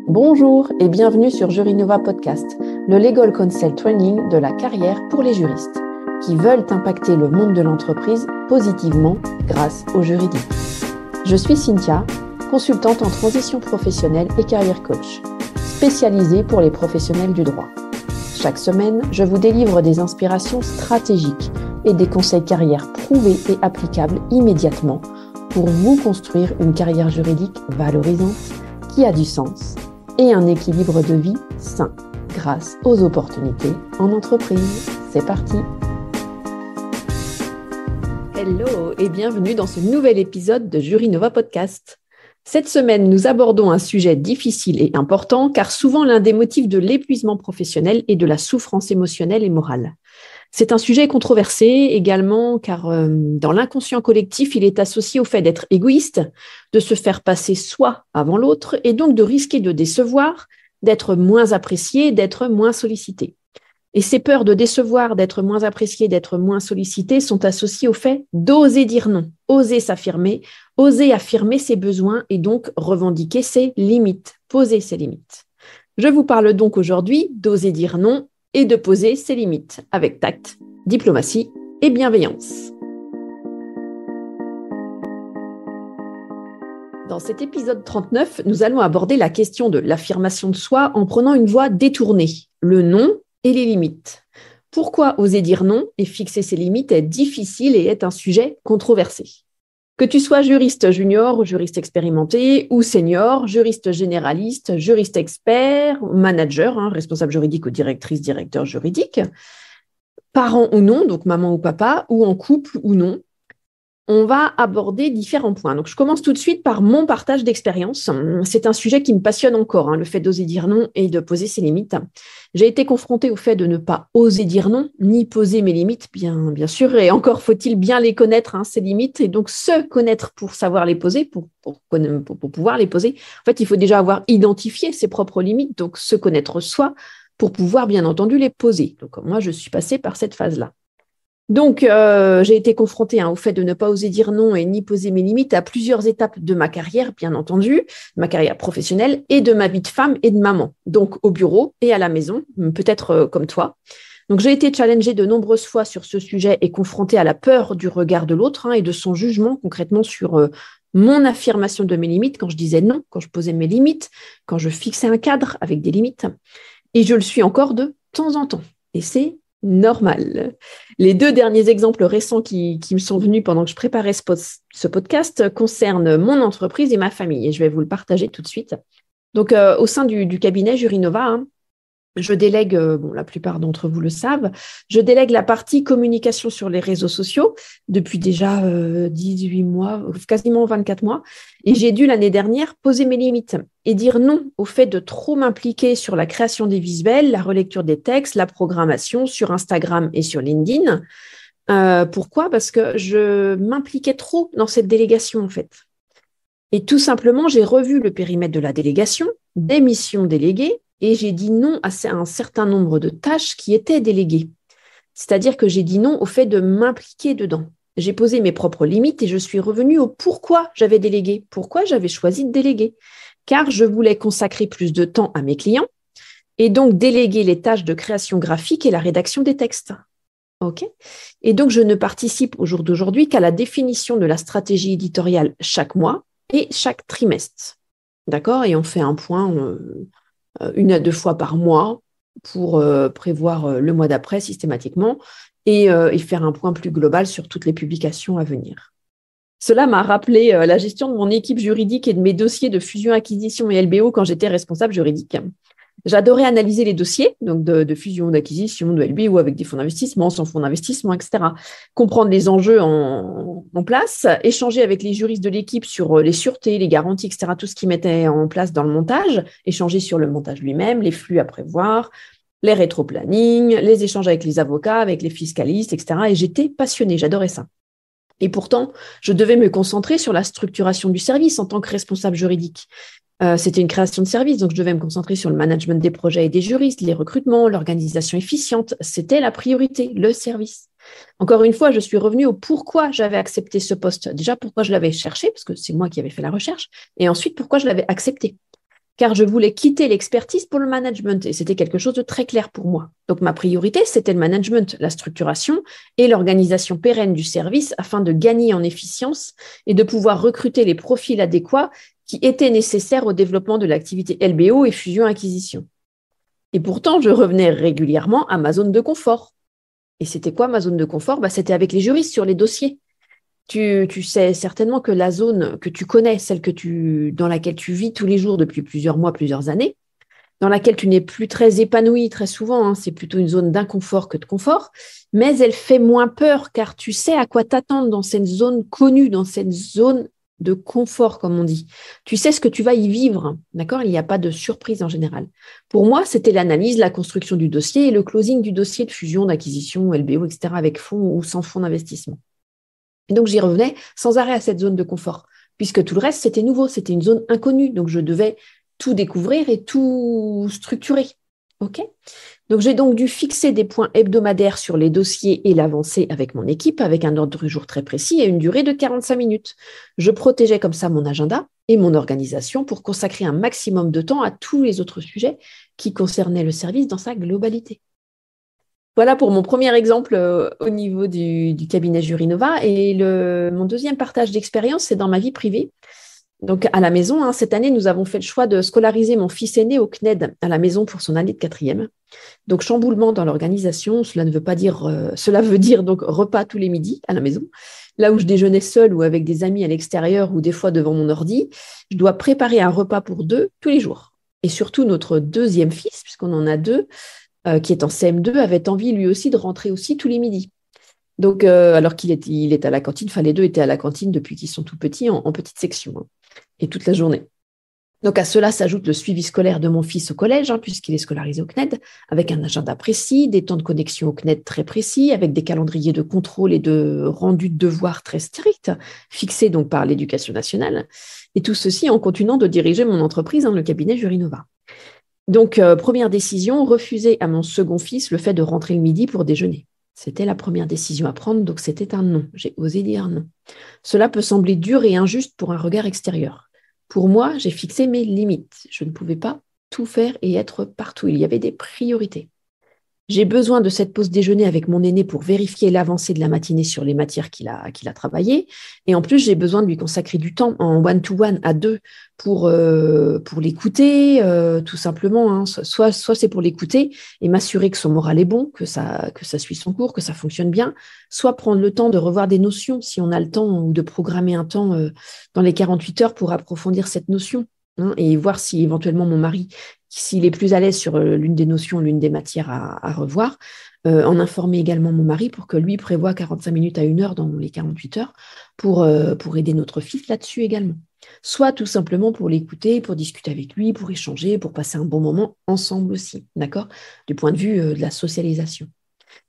Bonjour et bienvenue sur Jurinova Podcast, le Legal Counsel Training de la carrière pour les juristes qui veulent impacter le monde de l'entreprise positivement grâce au juridique. Je suis Cynthia, consultante en transition professionnelle et carrière coach, spécialisée pour les professionnels du droit. Chaque semaine, je vous délivre des inspirations stratégiques et des conseils carrière prouvés et applicables immédiatement pour vous construire une carrière juridique valorisante qui a du sens et un équilibre de vie sain grâce aux opportunités en entreprise. C'est parti! Hello et bienvenue dans ce nouvel épisode de Jurinova Podcast. Cette semaine, nous abordons un sujet difficile et important car souvent l'un des motifs de l'épuisement professionnel est de la souffrance émotionnelle et morale. C'est un sujet controversé également car dans l'inconscient collectif, il est associé au fait d'être égoïste, de se faire passer soi avant l'autre et donc de risquer de décevoir, d'être moins apprécié, d'être moins sollicité. Et ces peurs de décevoir, d'être moins apprécié, d'être moins sollicité sont associées au fait d'oser dire non, oser s'affirmer, oser affirmer ses besoins et donc revendiquer ses limites, poser ses limites. Je vous parle donc aujourd'hui d'oser dire non et de poser ses limites avec tact, diplomatie et bienveillance. Dans cet épisode 39, nous allons aborder la question de l'affirmation de soi en prenant une voie détournée, le non et les limites. Pourquoi oser dire non et fixer ses limites est difficile et est un sujet controversé. Que tu sois juriste junior, juriste expérimenté ou senior, juriste généraliste, juriste expert, manager, responsable juridique ou directrice, directeur juridique, parent ou non, donc maman ou papa, ou en couple ou non, on va aborder différents points. Donc, je commence tout de suite par mon partage d'expérience. C'est un sujet qui me passionne encore, le fait d'oser dire non et de poser ses limites. J'ai été confrontée au fait de ne pas oser dire non, ni poser mes limites, bien sûr, et encore faut-il bien les connaître, ces limites, et donc se connaître pour savoir les poser, pour pouvoir les poser. En fait, il faut déjà avoir identifié ses propres limites, donc se connaître soi, pour pouvoir, bien entendu, les poser. Donc, moi, je suis passée par cette phase-là. Donc, j'ai été confrontée au fait de ne pas oser dire non et ni poser mes limites à plusieurs étapes de ma carrière, bien entendu, ma carrière professionnelle et de ma vie de femme et de maman, donc au bureau et à la maison, peut-être comme toi. Donc, j'ai été challengée de nombreuses fois sur ce sujet et confrontée à la peur du regard de l'autre et de son jugement concrètement sur mon affirmation de mes limites quand je disais non, quand je posais mes limites, quand je fixais un cadre avec des limites. Et je le suis encore de temps en temps. Et c'est normal. Les 2 derniers exemples récents qui me sont venus pendant que je préparais ce podcast concernent mon entreprise et ma famille. Et je vais vous le partager tout de suite. Donc, au sein du cabinet Jurinova, je délègue, la plupart d'entre vous le savent, je délègue la partie communication sur les réseaux sociaux depuis déjà 18 mois, quasiment 24 mois. Et j'ai dû l'année dernière poser mes limites et dire non au fait de trop m'impliquer sur la création des visuels, la relecture des textes, la programmation sur Instagram et sur LinkedIn. Pourquoi ? Parce que je m'impliquais trop dans cette délégation en fait. Et tout simplement, j'ai revu le périmètre de la délégation, des missions déléguées, et j'ai dit non à un certain nombre de tâches qui étaient déléguées. C'est-à-dire que j'ai dit non au fait de m'impliquer dedans. J'ai posé mes propres limites et je suis revenue au pourquoi j'avais délégué, pourquoi j'avais choisi de déléguer. Car je voulais consacrer plus de temps à mes clients et donc déléguer les tâches de création graphique et la rédaction des textes. Okay. Et donc, je ne participe au jour d'aujourd'hui qu'à la définition de la stratégie éditoriale chaque mois et chaque trimestre. D'accord ? Et on fait un point 1 à 2 fois par mois pour prévoir le mois d'après systématiquement et faire un point plus global sur toutes les publications à venir. Cela m'a rappelé la gestion de mon équipe juridique et de mes dossiers de fusion, acquisition et LBO quand j'étais responsable juridique. J'adorais analyser les dossiers, donc de fusion, d'acquisition, de LBO avec des fonds d'investissement, sans fonds d'investissement, etc. Comprendre les enjeux en place, échanger avec les juristes de l'équipe sur les sûretés, les garanties, etc., tout ce qu'ils mettaient en place dans le montage, échanger sur le montage lui-même, les flux à prévoir, les rétro-plannings, les échanges avec les avocats, avec les fiscalistes, etc. Et j'étais passionnée, j'adorais ça. Et pourtant, je devais me concentrer sur la structuration du service en tant que responsable juridique. C'était une création de service, donc je devais me concentrer sur le management des projets et des juristes, les recrutements, l'organisation efficiente. C'était la priorité, le service. Encore une fois, je suis revenue au pourquoi j'avais accepté ce poste. Déjà, pourquoi je l'avais cherché, parce que c'est moi qui avais fait la recherche, et ensuite, pourquoi je l'avais accepté. car je voulais quitter l'expertise pour le management et c'était quelque chose de très clair pour moi. Donc, ma priorité, c'était le management, la structuration et l'organisation pérenne du service afin de gagner en efficience et de pouvoir recruter les profils adéquats qui étaient nécessaires au développement de l'activité LBO et fusion-acquisition. Et pourtant, je revenais régulièrement à ma zone de confort. Et c'était quoi ma zone de confort? C'était avec les juristes sur les dossiers. Tu sais certainement que la zone que tu connais, celle dans laquelle tu vis tous les jours depuis plusieurs mois, plusieurs années, dans laquelle tu n'es plus très épanoui très souvent, c'est plutôt une zone d'inconfort que de confort, mais elle fait moins peur car tu sais à quoi t'attendre dans cette zone connue, dans cette zone de confort, comme on dit. Tu sais ce que tu vas y vivre, d'accord? Il n'y a pas de surprise en général. Pour moi, c'était l'analyse, la construction du dossier et le closing du dossier de fusion, d'acquisition, LBO, etc., avec fonds ou sans fonds d'investissement. Et donc, j'y revenais sans arrêt à cette zone de confort, puisque tout le reste, c'était nouveau, c'était une zone inconnue. Donc, je devais tout découvrir et tout structurer. OK? Donc, j'ai donc dû fixer des points hebdomadaires sur les dossiers et l'avancée avec mon équipe, avec un ordre du jour très précis et une durée de 45 minutes. Je protégeais comme ça mon agenda et mon organisation pour consacrer un maximum de temps à tous les autres sujets qui concernaient le service dans sa globalité. Voilà pour mon premier exemple au niveau du cabinet Jurinova. Et mon deuxième partage d'expérience, c'est dans ma vie privée. Donc, à la maison, cette année, nous avons fait le choix de scolariser mon fils aîné au CNED à la maison pour son année de 4e. Donc, chamboulement dans l'organisation, cela veut dire donc repas tous les midis à la maison. Là où je déjeunais seule ou avec des amis à l'extérieur ou des fois devant mon ordi, je dois préparer un repas pour 2 tous les jours. Et surtout, notre deuxième fils, puisqu'on en a 2, qui est en CM2, avait envie lui aussi de rentrer aussi tous les midis. Donc, alors qu'il est à la cantine, les 2 étaient à la cantine depuis qu'ils sont tout petits, en petite section, et toute la journée. Donc, à cela s'ajoute le suivi scolaire de mon fils au collège, puisqu'il est scolarisé au CNED, avec un agenda précis, des temps de connexion au CNED très précis, avec des calendriers de contrôle et de rendu de devoirs très stricts, fixés donc par l'Éducation nationale. Et tout ceci en continuant de diriger mon entreprise, le cabinet Jurinova. Donc, première décision, refuser à mon second fils le fait de rentrer le midi pour déjeuner. C'était la première décision à prendre, donc c'était un non. J'ai osé dire non. Cela peut sembler dur et injuste pour un regard extérieur. Pour moi, j'ai fixé mes limites. Je ne pouvais pas tout faire et être partout. Il y avait des priorités. J'ai besoin de cette pause déjeuner avec mon aîné pour vérifier l'avancée de la matinée sur les matières qu'il a travaillées. Et en plus, j'ai besoin de lui consacrer du temps en one-to-one à 2 pour l'écouter, tout simplement. Soit c'est pour l'écouter et m'assurer que son moral est bon, que ça suit son cours, que ça fonctionne bien. Soit prendre le temps de revoir des notions, si on a le temps, ou de programmer un temps dans les 48 heures pour approfondir cette notion. Et voir si éventuellement mon mari, s'il est plus à l'aise sur l'une des notions, l'une des matières à revoir, en informer également mon mari pour que lui prévoie 45 minutes à 1 heure dans les 48 heures pour aider notre fils là-dessus également. Soit tout simplement pour l'écouter, pour discuter avec lui, pour échanger, pour passer un bon moment ensemble aussi, d'accord? Du point de vue de la socialisation.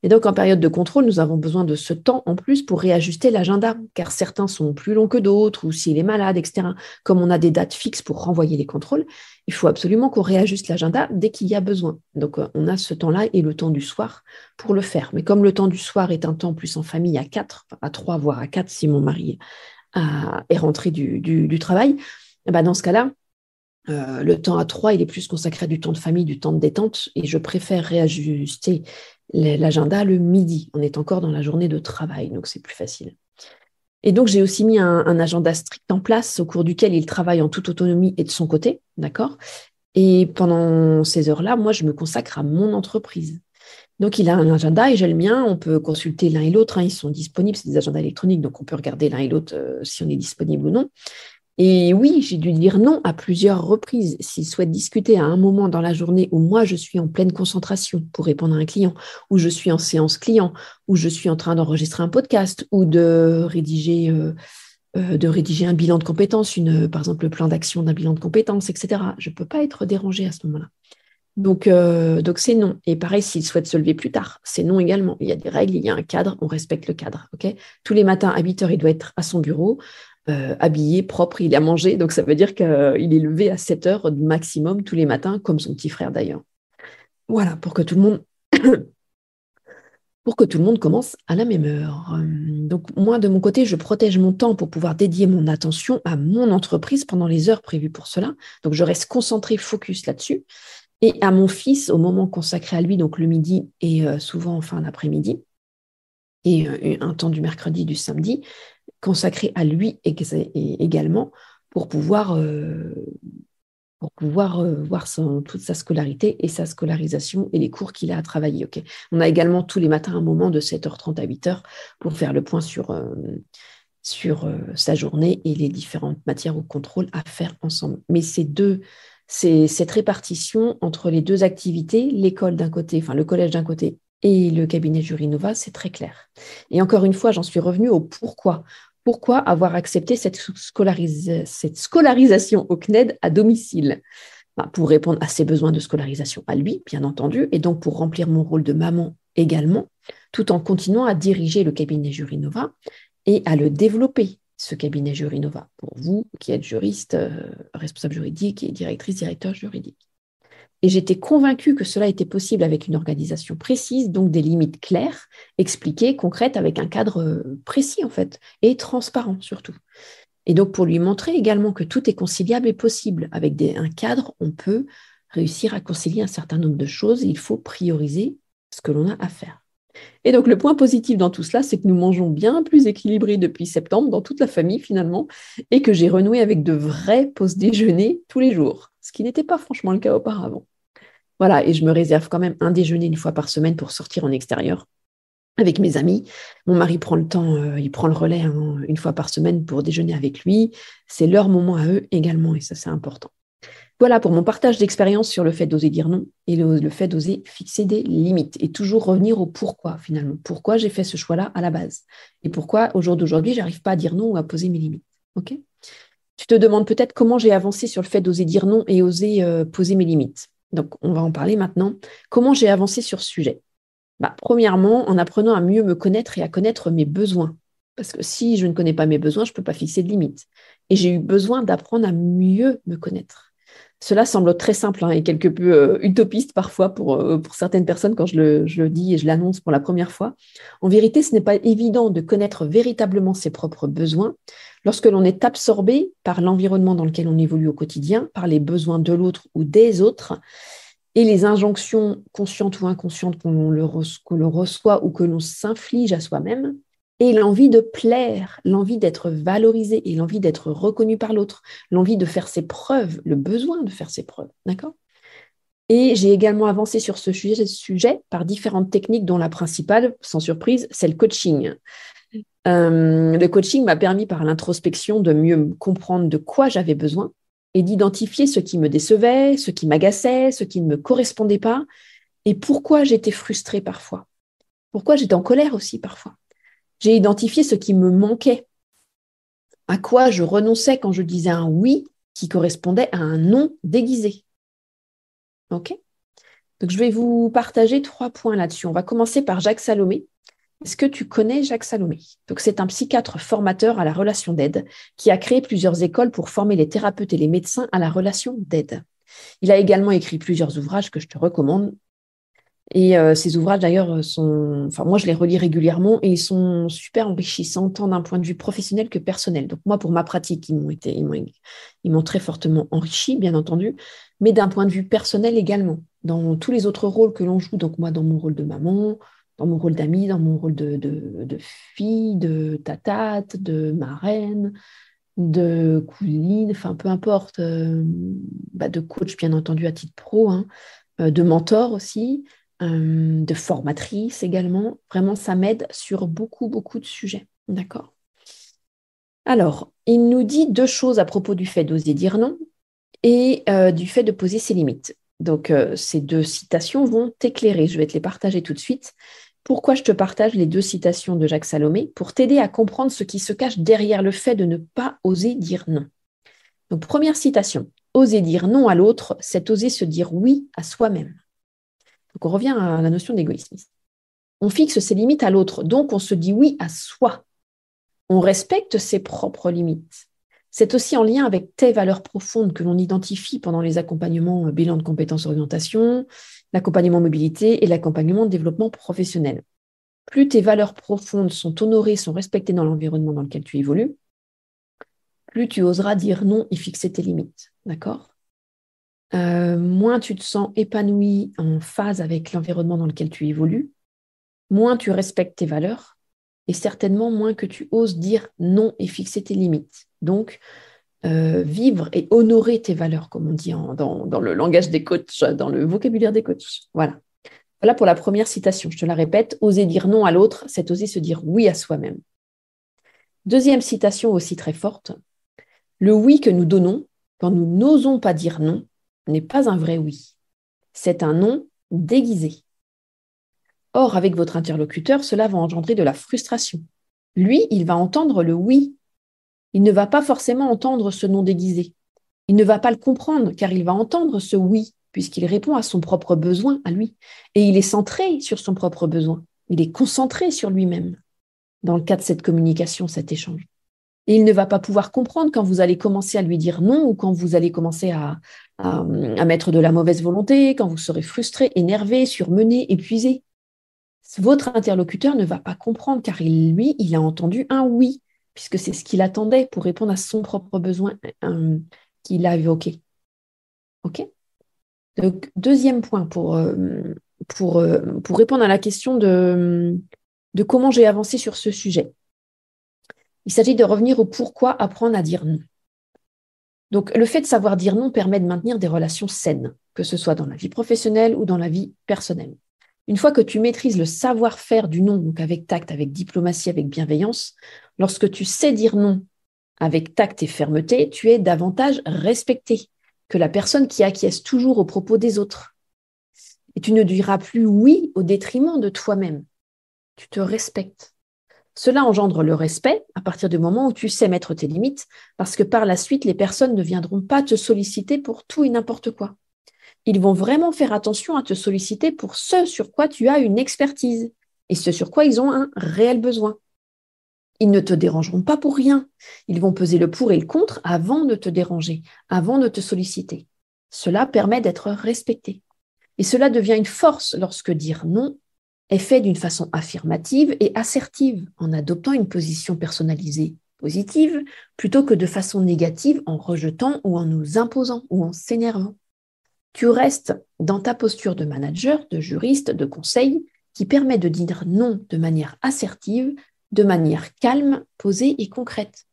Et donc, en période de contrôle, nous avons besoin de ce temps en plus pour réajuster l'agenda, car certains sont plus longs que d'autres, ou s'il est malade, etc. Comme on a des dates fixes pour renvoyer les contrôles, il faut absolument qu'on réajuste l'agenda dès qu'il y a besoin. Donc, on a ce temps-là et le temps du soir pour le faire. Mais comme le temps du soir est un temps plus en famille à 4, à 3, voire à 4, si mon mari est rentré du travail, dans ce cas-là, le temps à 3, il est plus consacré à du temps de famille, du temps de détente, et je préfère réajuster l'agenda le midi. On est encore dans la journée de travail, donc c'est plus facile. Et donc, j'ai aussi mis un agenda strict en place au cours duquel il travaille en toute autonomie et de son côté, d'accord? Et pendant ces heures-là, moi, je me consacre à mon entreprise. Donc, il a un agenda et j'ai le mien. On peut consulter l'un et l'autre. Ils sont disponibles, c'est des agendas électroniques, donc on peut regarder l'un et l'autre si on est disponible ou non. Et oui, j'ai dû dire non à plusieurs reprises. S'il souhaite discuter à un moment dans la journée où moi, je suis en pleine concentration pour répondre à un client, où je suis en séance client, où je suis en train d'enregistrer un podcast ou de rédiger un bilan de compétences, par exemple le plan d'action d'un bilan de compétences, etc. Je ne peux pas être dérangée à ce moment-là. Donc c'est non. Et pareil, s'il souhaite se lever plus tard, c'est non également. Il y a des règles, il y a un cadre, on respecte le cadre. Okay. Tous les matins à 8 heures, il doit être à son bureau, habillé, propre, il a mangé. Donc ça veut dire qu'il est levé à 7 heures maximum tous les matins, comme son petit frère d'ailleurs. Voilà, pour que tout le monde pour que tout le monde commence à la même heure. Donc, moi, de mon côté, je protège mon temps pour pouvoir dédier mon attention à mon entreprise pendant les heures prévues pour cela. Donc, je reste concentrée, focus là-dessus. Et à mon fils, au moment consacré à lui, donc le midi et souvent en fin d'après-midi, et un temps du mercredi, du samedi, consacré à lui également pour pouvoir voir toute sa scolarité et sa scolarisation et les cours qu'il a à travailler. Okay. On a également tous les matins un moment de 7h30 à 8h pour faire le point sur sa journée et les différentes matières ou contrôles à faire ensemble. Mais cette répartition entre les deux activités, l'école d'un côté, enfin le collège d'un côté et le cabinet Jurinova, c'est très clair. Et encore une fois, j'en suis revenue au pourquoi. Pourquoi avoir accepté cette scolarisation au CNED à domicile? Pour répondre à ses besoins de scolarisation à lui, bien entendu, et donc pour remplir mon rôle de maman également, tout en continuant à diriger le cabinet Jurinova et à le développer, ce cabinet Jurinova, pour vous qui êtes juriste, responsable juridique et directeur juridique. Et j'étais convaincue que cela était possible avec une organisation précise, donc des limites claires, expliquées, concrètes, avec un cadre précis en fait, et transparent surtout. Et donc pour lui montrer également que tout est conciliable et possible. Avec un cadre, on peut réussir à concilier un certain nombre de choses et il faut prioriser ce que l'on a à faire. Et donc le point positif dans tout cela, c'est que nous mangeons bien plus équilibré depuis septembre dans toute la famille finalement, et que j'ai renoué avec de vrais pauses déjeuner tous les jours, ce qui n'était pas franchement le cas auparavant. Voilà, et je me réserve quand même un déjeuner une fois par semaine pour sortir en extérieur avec mes amis. Mon mari prend le temps, il prend le relais une fois par semaine pour déjeuner avec lui. C'est leur moment à eux également, et ça c'est important. Voilà pour mon partage d'expérience sur le fait d'oser dire non et le fait d'oser fixer des limites et toujours revenir au pourquoi finalement. Pourquoi j'ai fait ce choix-là à la base et pourquoi au jour d'aujourd'hui, j'arrive pas à dire non ou à poser mes limites. Ok ? Tu te demandes peut-être comment j'ai avancé sur le fait d'oser dire non et oser poser mes limites. Donc, on va en parler maintenant. Comment j'ai avancé sur ce sujet ? Premièrement, en apprenant à mieux me connaître et à connaître mes besoins. Parce que si je ne connais pas mes besoins, je ne peux pas fixer de limites. Et j'ai eu besoin d'apprendre à mieux me connaître. Cela semble très simple et quelque peu utopiste parfois pour certaines personnes quand je le dis et je l'annonce pour la première fois. En vérité, ce n'est pas évident de connaître véritablement ses propres besoins lorsque l'on est absorbé par l'environnement dans lequel on évolue au quotidien, par les besoins de l'autre ou des autres, et les injonctions conscientes ou inconscientes que l'on reçoit ou que l'on s'inflige à soi-même, et l'envie de plaire, l'envie d'être valorisé et l'envie d'être reconnu par l'autre, l'envie de faire ses preuves, le besoin de faire ses preuves, d'accord ? Et j'ai également avancé sur ce sujet par différentes techniques, dont la principale, sans surprise, c'est le coaching. Le coaching m'a permis par l'introspection de mieux comprendre de quoi j'avais besoin et d'identifier ce qui me décevait, ce qui m'agaçait, ce qui ne me correspondait pas et pourquoi j'étais frustrée parfois, pourquoi j'étais en colère aussi parfois. J'ai identifié ce qui me manquait, à quoi je renonçais quand je disais un oui qui correspondait à un non déguisé. OK ? Donc, je vais vous partager 3 points là-dessus. On va commencer par Jacques Salomé. Est-ce que tu connais Jacques Salomé ? Donc, c'est un psychiatre formateur à la relation d'aide qui a créé plusieurs écoles pour former les thérapeutes et les médecins à la relation d'aide. Il a également écrit plusieurs ouvrages que je te recommande. Et ces ouvrages, d'ailleurs, moi, je les relis régulièrement et ils sont super enrichissants, tant d'un point de vue professionnel que personnel. Donc, moi, pour ma pratique, ils m'ont très fortement enrichi, bien entendu, mais d'un point de vue personnel également, dans tous les autres rôles que l'on joue. Donc, moi, dans mon rôle de maman, dans mon rôle d'amie, dans mon rôle de fille, de tatate, de marraine, de couline, enfin, peu importe, de coach, bien entendu, à titre pro, de mentor aussi, de formatrice également. Vraiment, ça m'aide sur beaucoup, beaucoup de sujets. D'accord ? Alors, il nous dit 2 choses à propos du fait d'oser dire non et du fait de poser ses limites. Donc, ces 2 citations vont t'éclairer. Je vais te les partager tout de suite. Pourquoi je te partage les 2 citations de Jacques Salomé ? Pour t'aider à comprendre ce qui se cache derrière le fait de ne pas oser dire non. Donc, première citation. Oser dire non à l'autre, c'est oser se dire oui à soi-même. Donc, on revient à la notion d'égoïsme. On fixe ses limites à l'autre, donc on se dit oui à soi. On respecte ses propres limites. C'est aussi en lien avec tes valeurs profondes que l'on identifie pendant les accompagnements bilan de compétences orientation, l'accompagnement mobilité et l'accompagnement développement professionnel. plus tes valeurs profondes sont honorées, sont respectées dans l'environnement dans lequel tu évolues, plus tu oseras dire non et fixer tes limites. D'accord ? Moins tu te sens épanoui, en phase avec l'environnement dans lequel tu évolues, moins tu respectes tes valeurs et certainement moins que tu oses dire non et fixer tes limites. Donc, vivre et honorer tes valeurs, comme on dit dans le langage des coachs, dans le vocabulaire des coachs. Voilà. Voilà pour la première citation. Je te la répète, oser dire non à l'autre, c'est oser se dire oui à soi-même. Deuxième citation aussi très forte, le oui que nous donnons, quand nous n'osons pas dire non, n'est pas un vrai oui. C'est un non déguisé. Or, avec votre interlocuteur, cela va engendrer de la frustration. Lui, il va entendre le oui. Il ne va pas forcément entendre ce non déguisé. Il ne va pas le comprendre car il va entendre ce oui, puisqu'il répond à son propre besoin, à lui. Et il est centré sur son propre besoin. Il est concentré sur lui-même dans le cas de cette communication, cet échange. Et il ne va pas pouvoir comprendre quand vous allez commencer à lui dire non ou quand vous allez commencer à mettre de la mauvaise volonté, quand vous serez frustré, énervé, surmené, épuisé. Votre interlocuteur ne va pas comprendre car lui, il a entendu un oui, puisque c'est ce qu'il attendait pour répondre à son propre besoin qu'il a évoqué. OK ? Donc, deuxième point pour répondre à la question de comment j'ai avancé sur ce sujet. Il s'agit de revenir au pourquoi apprendre à dire non. Donc, le fait de savoir dire non permet de maintenir des relations saines, que ce soit dans la vie professionnelle ou dans la vie personnelle. Une fois que tu maîtrises le savoir-faire du non, donc avec tact, avec diplomatie, avec bienveillance, lorsque tu sais dire non avec tact et fermeté, tu es davantage respecté que la personne qui acquiesce toujours aux propos des autres. Et tu ne diras plus oui au détriment de toi-même. Tu te respectes. Cela engendre le respect à partir du moment où tu sais mettre tes limites, parce que par la suite, les personnes ne viendront pas te solliciter pour tout et n'importe quoi. Ils vont vraiment faire attention à te solliciter pour ce sur quoi tu as une expertise et ce sur quoi ils ont un réel besoin. Ils ne te dérangeront pas pour rien. Ils vont peser le pour et le contre avant de te déranger, avant de te solliciter. Cela permet d'être respecté. Et cela devient une force lorsque dire non est fait d'une façon affirmative et assertive, en adoptant une position personnalisée positive, plutôt que de façon négative en rejetant ou en nous imposant ou en s'énervant. Tu restes dans ta posture de manager, de juriste, de conseil, qui permet de dire non de manière assertive, de manière calme, posée et concrète.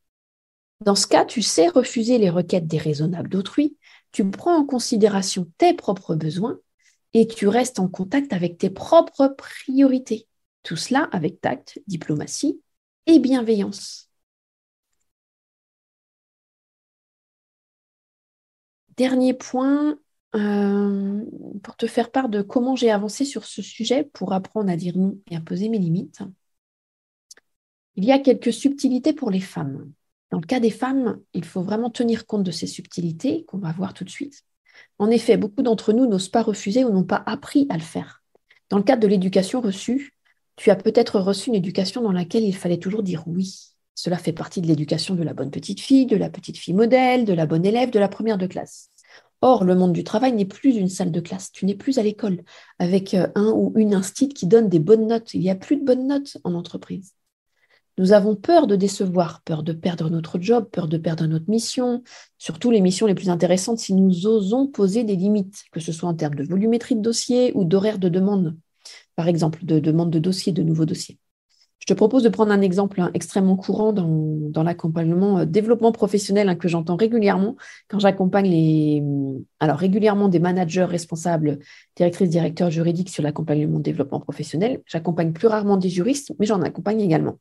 Dans ce cas, tu sais refuser les requêtes déraisonnables d'autrui, tu prends en considération tes propres besoins et tu restes en contact avec tes propres priorités. Tout cela avec tact, diplomatie et bienveillance. Dernier point, pour te faire part de comment j'ai avancé sur ce sujet pour apprendre à dire non et à poser mes limites. Il y a quelques subtilités pour les femmes. Dans le cas des femmes, il faut vraiment tenir compte de ces subtilités qu'on va voir tout de suite. En effet, beaucoup d'entre nous n'osent pas refuser ou n'ont pas appris à le faire. Dans le cadre de l'éducation reçue, tu as peut-être reçu une éducation dans laquelle il fallait toujours dire oui. Cela fait partie de l'éducation de la bonne petite fille, de la petite fille modèle, de la bonne élève, de la première de classe. Or, le monde du travail n'est plus une salle de classe. Tu n'es plus à l'école avec un ou une instit qui donne des bonnes notes. Il n'y a plus de bonnes notes en entreprise. Nous avons peur de décevoir, peur de perdre notre job, peur de perdre notre mission, surtout les missions les plus intéressantes si nous osons poser des limites, que ce soit en termes de volumétrie de dossier ou d'horaire de demande, par exemple, de demande de dossier, de nouveaux dossiers. Je te propose de prendre un exemple extrêmement courant dans l'accompagnement développement professionnel que j'entends régulièrement quand j'accompagne régulièrement des managers responsables, directrices, directeurs juridiques sur l'accompagnement développement professionnel. J'accompagne plus rarement des juristes, mais j'en accompagne également.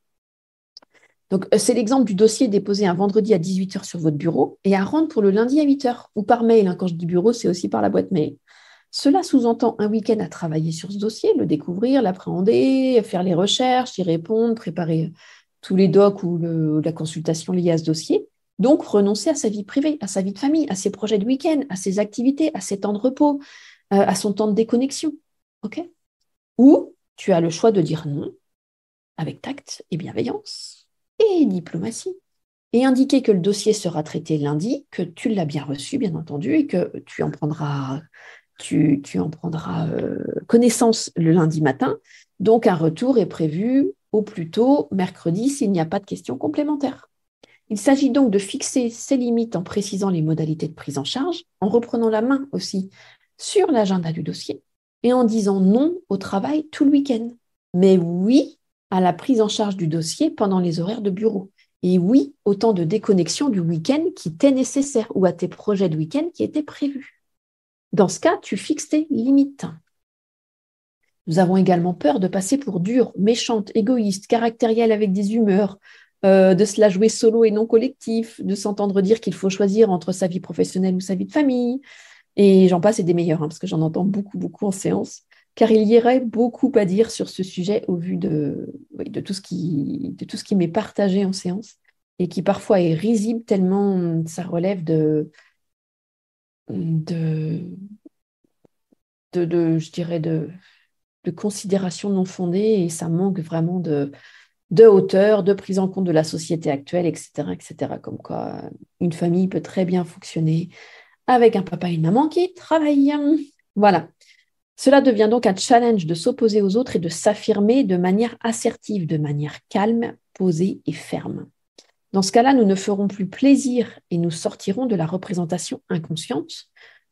Donc, c'est l'exemple du dossier déposé un vendredi à 18h sur votre bureau et à rendre pour le lundi à 8h ou par mail. Quand je dis bureau, c'est aussi par la boîte mail. Cela sous-entend un week-end à travailler sur ce dossier, le découvrir, l'appréhender, faire les recherches, y répondre, préparer tous les docs ou la consultation liée à ce dossier. Donc, renoncer à sa vie privée, à sa vie de famille, à ses projets de week-end, à ses activités, à ses temps de repos, à son temps de déconnexion. OK ? Ou tu as le choix de dire non avec tact et bienveillance et diplomatie et indiquer que le dossier sera traité lundi, que tu l'as bien reçu, bien entendu, et que tu en prendras tu en prendras connaissance le lundi matin. Donc, un retour est prévu au plus tôt mercredi s'il n'y a pas de questions complémentaires. Il s'agit donc de fixer ses limites en précisant les modalités de prise en charge, en reprenant la main aussi sur l'agenda du dossier et en disant non au travail tout le week-end. Mais oui à la prise en charge du dossier pendant les horaires de bureau. Et oui au temps de déconnexion du week-end qui t'est nécessaire ou à tes projets de week-end qui étaient prévus. Dans ce cas, tu fixes tes limites. Nous avons également peur de passer pour dure, méchante, égoïste, caractérielle avec des humeurs, de se la jouer solo et non collectif, de s'entendre dire qu'il faut choisir entre sa vie professionnelle ou sa vie de famille. Et j'en passe et des meilleurs, parce que j'en entends beaucoup, beaucoup en séance, car il y aurait beaucoup à dire sur ce sujet au vu de tout ce qui m'est partagé en séance et qui parfois est risible tellement ça relève je dirais, de considérations non fondées et ça manque vraiment de hauteur, de prise en compte de la société actuelle, etc., etc. Comme quoi, une famille peut très bien fonctionner avec un papa et une maman qui travaillent. Voilà. Cela devient donc un challenge de s'opposer aux autres et de s'affirmer de manière assertive, de manière calme, posée et ferme. Dans ce cas-là, nous ne ferons plus plaisir et nous sortirons de la représentation inconsciente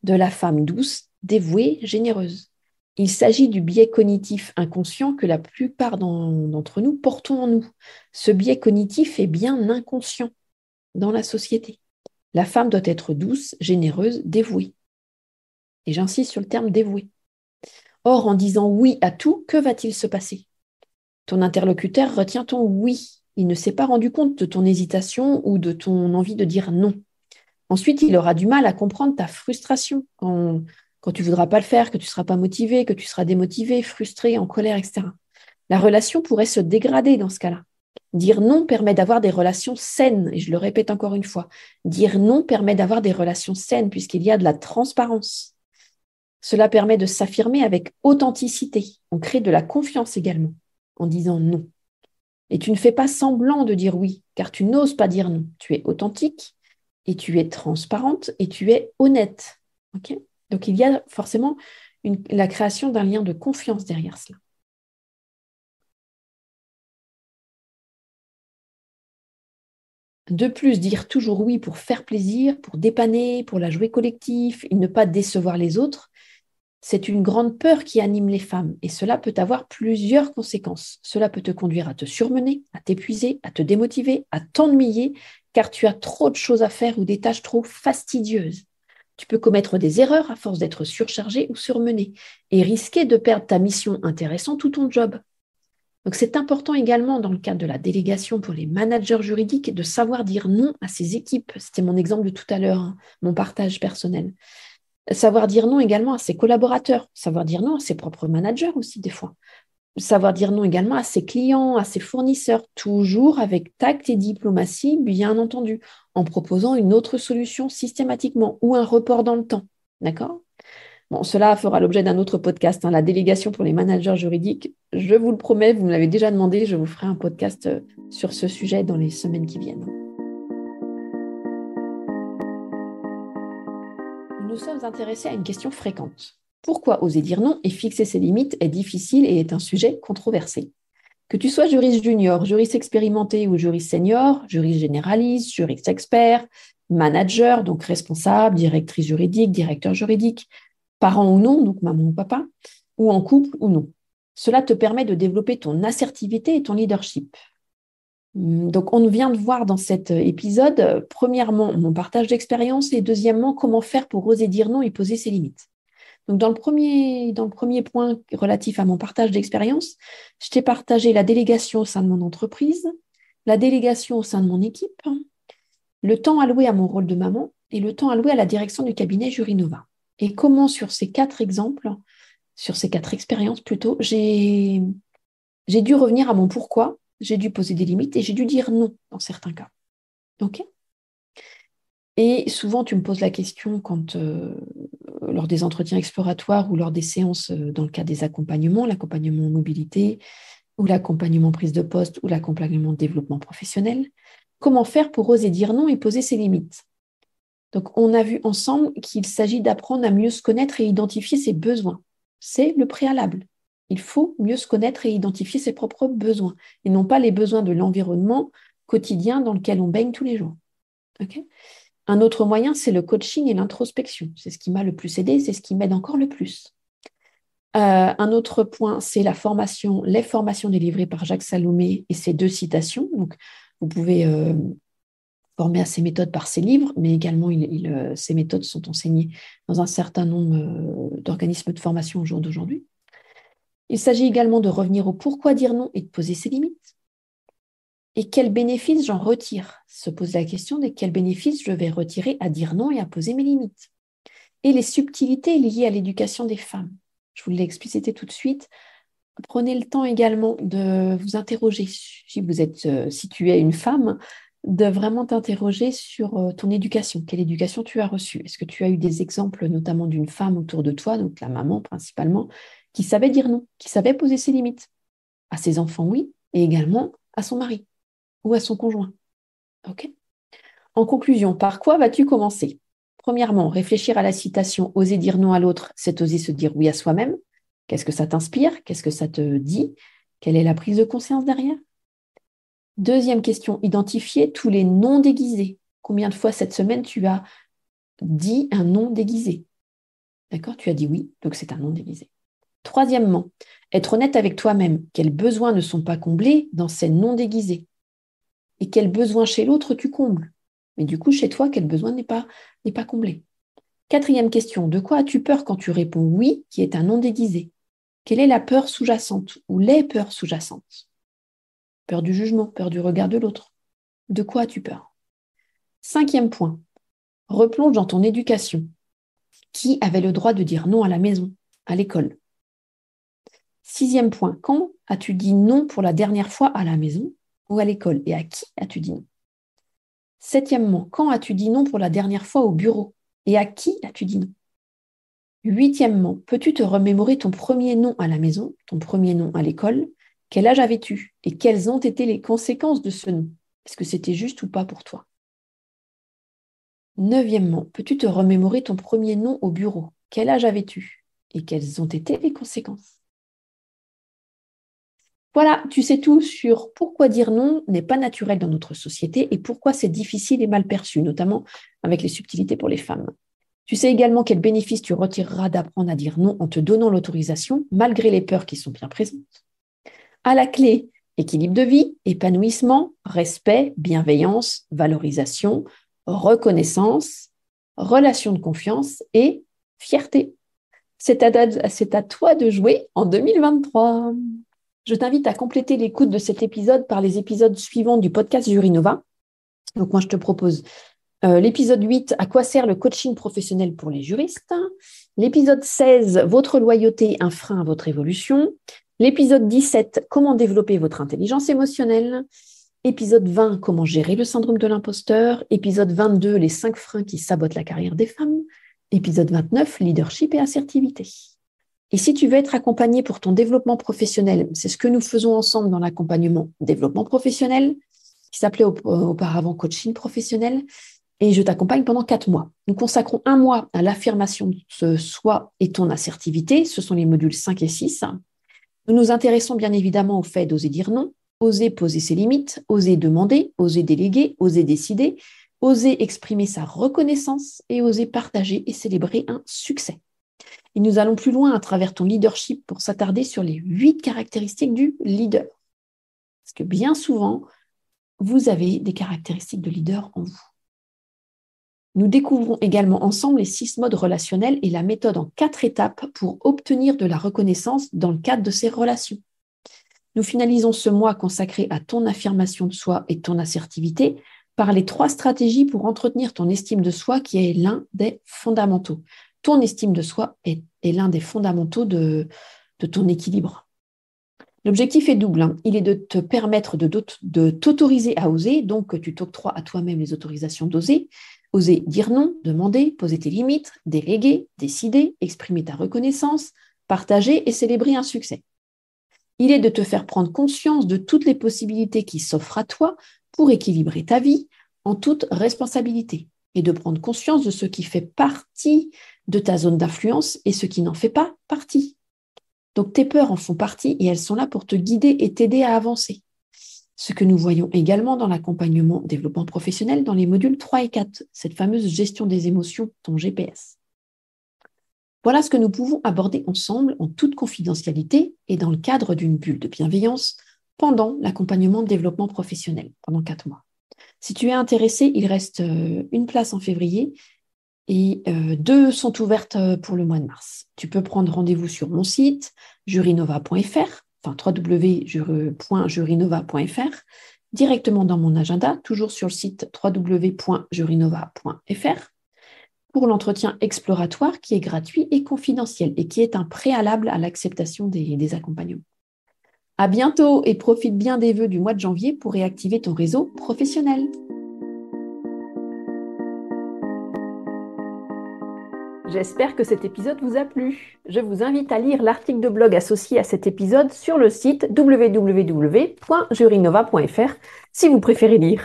de la femme douce, dévouée, généreuse. Il s'agit du biais cognitif inconscient que la plupart d'entre nous portons en nous. Ce biais cognitif est bien inconscient dans la société. La femme doit être douce, généreuse, dévouée. Et j'insiste sur le terme dévouée. Or, en disant oui à tout, que va-t-il se passer? Ton interlocuteur retient ton oui. Il ne s'est pas rendu compte de ton hésitation ou de ton envie de dire non. Ensuite, il aura du mal à comprendre ta frustration quand tu ne voudras pas le faire, que tu ne seras pas motivé, que tu seras démotivé, frustré, en colère, etc. La relation pourrait se dégrader dans ce cas-là. Dire non permet d'avoir des relations saines, et je le répète encore une fois, dire non permet d'avoir des relations saines puisqu'il y a de la transparence. Cela permet de s'affirmer avec authenticité. On crée de la confiance également en disant non. Et tu ne fais pas semblant de dire oui, car tu n'oses pas dire non. Tu es authentique et tu es transparente et tu es honnête. Okay? Donc, il y a forcément la création d'un lien de confiance derrière cela. De plus, dire toujours oui pour faire plaisir, pour dépanner, pour la jouer collectif et ne pas décevoir les autres, c'est une grande peur qui anime les femmes et cela peut avoir plusieurs conséquences. Cela peut te conduire à te surmener, à t'épuiser, à te démotiver, à t'ennuyer car tu as trop de choses à faire ou des tâches trop fastidieuses. Tu peux commettre des erreurs à force d'être surchargé ou surmené et risquer de perdre ta mission intéressante ou ton job. Donc, c'est important également dans le cadre de la délégation pour les managers juridiques de savoir dire non à ses équipes. C'était mon exemple de tout à l'heure, mon partage personnel. Savoir dire non également à ses collaborateurs, savoir dire non à ses propres managers aussi des fois. Savoir dire non également à ses clients, à ses fournisseurs, toujours avec tact et diplomatie, bien entendu, en proposant une autre solution systématiquement ou un report dans le temps. D'accord ? Bon, cela fera l'objet d'un autre podcast, la délégation pour les managers juridiques. Je vous le promets, vous me l'avez déjà demandé, je vous ferai un podcast sur ce sujet dans les semaines qui viennent. Nous sommes intéressés à une question fréquente. Pourquoi oser dire non et fixer ses limites est difficile et est un sujet controversé? Que tu sois juriste junior, juriste expérimenté ou juriste senior, juriste généraliste, juriste expert, manager, donc responsable, directrice juridique, directeur juridique, parent ou non, donc maman ou papa, ou en couple ou non. Cela te permet de développer ton assertivité et ton leadership. Donc, on vient de voir dans cet épisode, premièrement, mon partage d'expérience et deuxièmement, comment faire pour oser dire non et poser ses limites. Donc, dans le premier point relatif à mon partage d'expérience, je t'ai partagé la délégation au sein de mon entreprise, la délégation au sein de mon équipe, le temps alloué à mon rôle de maman et le temps alloué à la direction du cabinet Jurinova. Et comment sur ces 4 exemples, sur ces 4 expériences plutôt, j'ai dû revenir à mon pourquoi, j'ai dû poser des limites et j'ai dû dire non dans certains cas. OK ? Et souvent, tu me poses la question lors des entretiens exploratoires ou lors des séances dans le cadre des accompagnements, l'accompagnement mobilité ou l'accompagnement prise de poste ou l'accompagnement développement professionnel, comment faire pour oser dire non et poser ses limites? Donc, on a vu ensemble qu'il s'agit d'apprendre à mieux se connaître et identifier ses besoins. C'est le préalable. Il faut mieux se connaître et identifier ses propres besoins, et non pas les besoins de l'environnement quotidien dans lequel on baigne tous les jours. Okay. Un autre moyen, c'est le coaching et l'introspection. C'est ce qui m'a le plus aidé, c'est ce qui m'aide encore le plus. Un autre point, c'est les formations délivrées par Jacques Salomé et ses 2 citations. Donc, vous pouvez former à ces méthodes par ses livres, mais également ces méthodes sont enseignées dans un certain nombre d'organismes de formation au jour d'aujourd'hui. Il s'agit également de revenir au pourquoi dire non et de poser ses limites. Et quels bénéfices j'en retire? Se poser la question de quels bénéfices je vais retirer à dire non et à poser mes limites. Et les subtilités liées à l'éducation des femmes. Je vous l'ai explicité tout de suite. Prenez le temps également de vous interroger, si tu es une femme, de vraiment t'interroger sur ton éducation. Quelle éducation tu as reçue? Est-ce que tu as eu des exemples, notamment d'une femme autour de toi, donc la maman principalement, qui savait dire non, qui savait poser ses limites? À ses enfants, oui, et également à son mari ou à son conjoint. Okay. En conclusion, par quoi vas-tu commencer? Premièrement, réfléchir à la citation « Oser dire non à l'autre, c'est oser se dire oui à soi-même ». Qu'est-ce que ça t'inspire? Qu'est-ce que ça te dit? Quelle est la prise de conscience derrière? Deuxième question, identifier tous les non déguisés. Combien de fois cette semaine tu as dit un non déguisé? D'accord? Tu as dit oui, donc c'est un non déguisé. Troisièmement, être honnête avec toi-même. Quels besoins ne sont pas comblés dans ces non déguisés? Et quels besoins chez l'autre tu combles? Mais du coup, chez toi, quel besoin n'est pas comblé? Quatrième question, de quoi as-tu peur quand tu réponds oui, qui est un non déguisé? Quelle est la peur sous-jacente ou les peurs sous-jacentes? Peur du jugement, peur du regard de l'autre. De quoi as-tu peur? Cinquième point, replonge dans ton éducation. Qui avait le droit de dire non à la maison, à l'école? Sixième point, quand as-tu dit non pour la dernière fois à la maison ou à l'école? Et à qui as-tu dit non? Septièmement, quand as-tu dit non pour la dernière fois au bureau? Et à qui as-tu dit non? Huitièmement, peux-tu te remémorer ton premier non à la maison, ton premier non à l'école? Quel âge avais-tu? Et quelles ont été les conséquences de ce non? Est-ce que c'était juste ou pas pour toi? Neuvièmement, peux-tu te remémorer ton premier non au bureau? Quel âge avais-tu? Et quelles ont été les conséquences? Voilà, tu sais tout sur pourquoi dire non n'est pas naturel dans notre société et pourquoi c'est difficile et mal perçu, notamment avec les subtilités pour les femmes. Tu sais également quels bénéfices tu retireras d'apprendre à dire non en te donnant l'autorisation, malgré les peurs qui sont bien présentes. À la clé, équilibre de vie, épanouissement, respect, bienveillance, valorisation, reconnaissance, relation de confiance et fierté. C'est à toi de jouer en 2023. Je t'invite à compléter l'écoute de cet épisode par les épisodes suivants du podcast Jurinova. Donc moi, je te propose l'épisode 8, à quoi sert le coaching professionnel pour les juristes? L'épisode 16, votre loyauté, un frein à votre évolution. L'épisode 17, comment développer votre intelligence émotionnelle. Épisode 20, comment gérer le syndrome de l'imposteur. Épisode 22, les 5 freins qui sabotent la carrière des femmes. Épisode 29, leadership et assertivité. Et si tu veux être accompagné pour ton développement professionnel, c'est ce que nous faisons ensemble dans l'accompagnement développement professionnel, qui s'appelait auparavant coaching professionnel, et je t'accompagne pendant 4 mois. Nous consacrons 1 mois à l'affirmation de soi et ton assertivité, ce sont les modules 5 et 6. Nous nous intéressons bien évidemment au fait d'oser dire non, oser poser ses limites, oser demander, oser déléguer, oser décider, oser exprimer sa reconnaissance et oser partager et célébrer un succès. Et nous allons plus loin à travers ton leadership pour s'attarder sur les 8 caractéristiques du leader. Parce que bien souvent, vous avez des caractéristiques de leader en vous. Nous découvrons également ensemble les 6 modes relationnels et la méthode en 4 étapes pour obtenir de la reconnaissance dans le cadre de ces relations. Nous finalisons ce mois consacré à ton affirmation de soi et ton assertivité par les 3 stratégies pour entretenir ton estime de soi qui est l'un des fondamentaux. Ton estime de soi est l'un des fondamentaux de ton équilibre. L'objectif est double. Il est de te permettre de t'autoriser à oser, donc que tu t'octroies à toi-même les autorisations d'oser. Oser dire non, demander, poser tes limites, déléguer, décider, exprimer ta reconnaissance, partager et célébrer un succès. Il est de te faire prendre conscience de toutes les possibilités qui s'offrent à toi pour équilibrer ta vie en toute responsabilité. et de prendre conscience de ce qui fait partie de ta zone d'influence et ce qui n'en fait pas partie. Donc tes peurs en font partie et elles sont là pour te guider et t'aider à avancer. Ce que nous voyons également dans l'accompagnement développement professionnel dans les modules 3 et 4, cette fameuse gestion des émotions, ton GPS. Voilà ce que nous pouvons aborder ensemble en toute confidentialité et dans le cadre d'une bulle de bienveillance pendant l'accompagnement développement professionnel, pendant 4 mois. Si tu es intéressé, il reste une place en février et 2 sont ouvertes pour le mois de mars. Tu peux prendre rendez-vous sur mon site jurinova.fr, enfin www.jurinova.fr, directement dans mon agenda, toujours sur le site www.jurinova.fr, pour l'entretien exploratoire qui est gratuit et confidentiel et qui est un préalable à l'acceptation des accompagnements. À bientôt et profite bien des vœux du mois de janvier pour réactiver ton réseau professionnel. J'espère que cet épisode vous a plu. Je vous invite à lire l'article de blog associé à cet épisode sur le site www.jurinova.fr si vous préférez lire.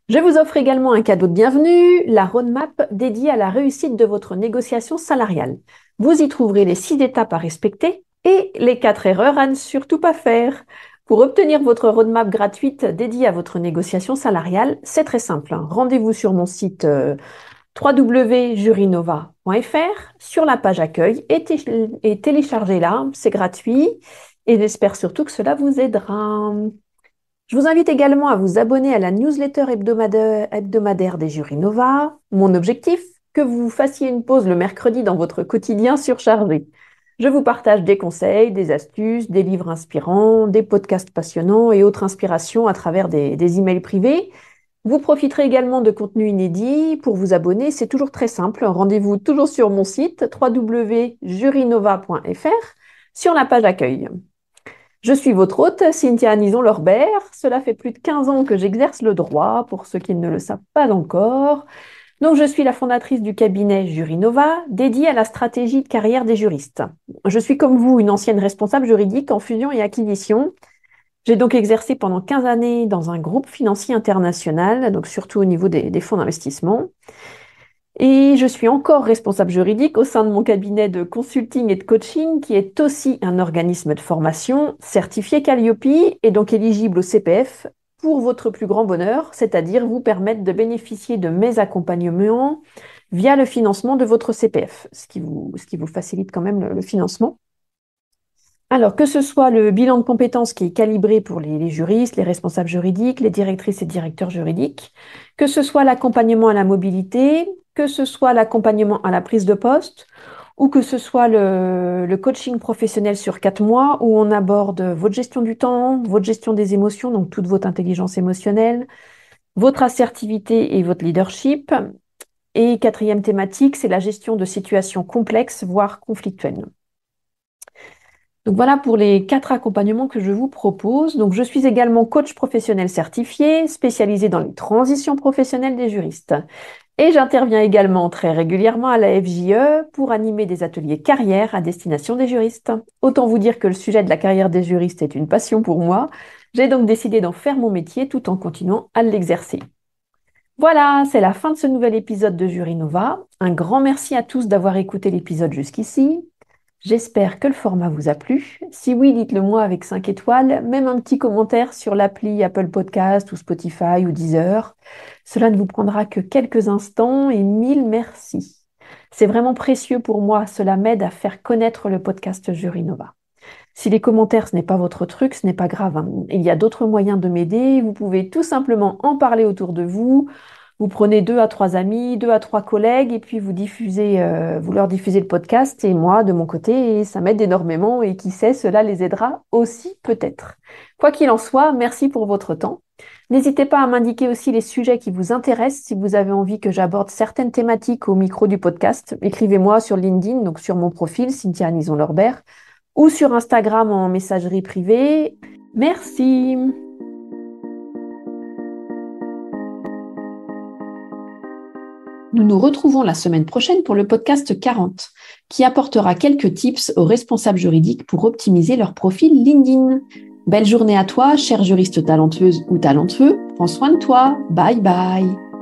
Je vous offre également un cadeau de bienvenue, la roadmap dédiée à la réussite de votre négociation salariale. Vous y trouverez les 6 étapes à respecter et les 4 erreurs à ne surtout pas faire. Pour obtenir votre roadmap gratuite dédiée à votre négociation salariale, c'est très simple. Rendez-vous sur mon site www.jurinova.fr sur la page accueil et téléchargez-la, c'est gratuit et j'espère surtout que cela vous aidera. Je vous invite également à vous abonner à la newsletter hebdomadaire des Jurinova. Mon objectif, que vous fassiez une pause le mercredi dans votre quotidien surchargé. Je vous partage des conseils, des astuces, des livres inspirants, des podcasts passionnants et autres inspirations à travers des emails privés. Vous profiterez également de contenus inédits. Pour vous abonner, c'est toujours très simple. Rendez-vous toujours sur mon site www.jurinova.fr sur la page accueil. Je suis votre hôte, Cynthia Anison-Lorbert. Cela fait plus de 15 ans que j'exerce le droit, pour ceux qui ne le savent pas encore. Donc, je suis la fondatrice du cabinet Jurinova, dédié à la stratégie de carrière des juristes. Je suis comme vous une ancienne responsable juridique en fusion et acquisition. J'ai donc exercé pendant 15 années dans un groupe financier international, donc surtout au niveau des fonds d'investissement. Et je suis encore responsable juridique au sein de mon cabinet de consulting et de coaching, qui est aussi un organisme de formation certifié Calliope et donc éligible au CPF pour votre plus grand bonheur, c'est-à-dire vous permettre de bénéficier de mes accompagnements via le financement de votre CPF, ce qui vous facilite quand même le financement. Alors, que ce soit le bilan de compétences qui est calibré pour les juristes, les responsables juridiques, les directrices et directeurs juridiques, que ce soit l'accompagnement à la mobilité, que ce soit l'accompagnement à la prise de poste, ou que ce soit le coaching professionnel sur 4 mois, où on aborde votre gestion du temps, votre gestion des émotions, donc toute votre intelligence émotionnelle, votre assertivité et votre leadership. Et 4e thématique, c'est la gestion de situations complexes, voire conflictuelles. Donc voilà pour les 4 accompagnements que je vous propose. Donc je suis également coach professionnel certifié, spécialisé dans les transitions professionnelles des juristes. Et j'interviens également très régulièrement à la FJE pour animer des ateliers carrière à destination des juristes. Autant vous dire que le sujet de la carrière des juristes est une passion pour moi. J'ai donc décidé d'en faire mon métier tout en continuant à l'exercer. Voilà, c'est la fin de ce nouvel épisode de Jurinova. Un grand merci à tous d'avoir écouté l'épisode jusqu'ici. J'espère que le format vous a plu. Si oui, dites-le moi avec 5 étoiles, même un petit commentaire sur l'appli Apple Podcast ou Spotify ou Deezer. Cela ne vous prendra que quelques instants et 1000 merci. C'est vraiment précieux pour moi, cela m'aide à faire connaître le podcast Jurinova. Si les commentaires, ce n'est pas votre truc, ce n'est pas grave, hein. Il y a d'autres moyens de m'aider. Vous pouvez tout simplement en parler autour de vous. Vous prenez 2 à 3 amis, 2 à 3 collègues et puis vous leur diffusez le podcast et moi, de mon côté, ça m'aide énormément et qui sait, cela les aidera aussi peut-être. Quoi qu'il en soit, merci pour votre temps. N'hésitez pas à m'indiquer aussi les sujets qui vous intéressent. Si vous avez envie que j'aborde certaines thématiques au micro du podcast, écrivez-moi sur LinkedIn, donc sur mon profil, Cynthia Anison-Lorbert, ou sur Instagram en messagerie privée. Merci. Nous nous retrouvons la semaine prochaine pour le podcast 40, qui apportera quelques tips aux responsables juridiques pour optimiser leur profil LinkedIn. Belle journée à toi, chère juriste talentueuse ou talentueux. Prends soin de toi. Bye bye.